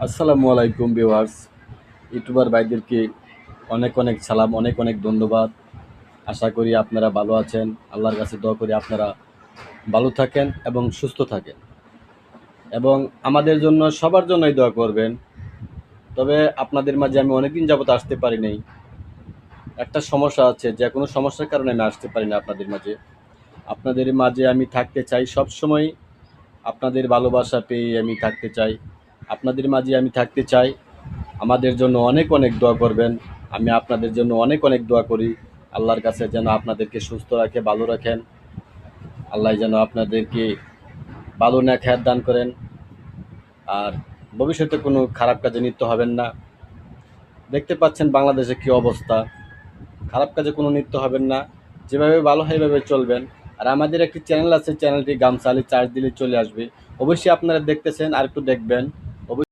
আসসালামু আলাইকুম viewers. YouTuber ভাইদেরকে অনেক অনেক সালাম, অনেক অনেক ধন্যবাদ। আশা করি আপনারা ভালো আছেন। আল্লাহর কাছে দোয়া করি আপনারা ভালো থাকেন এবং সুস্থ থাকেন, এবং আমাদের জন্য সবার জন্যই দোয়া করবেন। তবে আপনাদের মাঝে আমি অনেকদিন যাবত আসতে পারি নাই। একটা সমস্যা আছে, যে কোনো সমস্যার কারণে আমি আসতে পারি না আপনাদের মাঝে। আপনাদের মাঝে আমি থাকতে চাই সবসময়। আপনাদের ভালোবাসা পেয়ে আমি থাকতে চাই, আপনাদের মাঝে আমি থাকতে চাই। আমাদের জন্য অনেক অনেক দোয়া করবেন। আমি আপনাদের জন্য অনেক অনেক দোয়া করি। আল্লাহর কাছে যেন আপনাদেরকে সুস্থ রাখে, ভালো রাখেন। আল্লাহ যেন আপনাদেরকে ভালো নেক দান করেন, আর ভবিষ্যতে কোনো খারাপ কাজে লিপ্ত হবেন না। দেখতে পাচ্ছেন বাংলাদেশে কী অবস্থা, খারাপ কাজে কোনো লিপ্ত হবেন না। যেভাবে ভালো হয় এভাবে চলবেন। আর আমাদের একটি চ্যানেল আছে, চ্যানেলটি গামসালি চার্জ দিলে চলে আসবে। অবশ্যই আপনারা দেখতেছেন, আর একটু দেখবেন।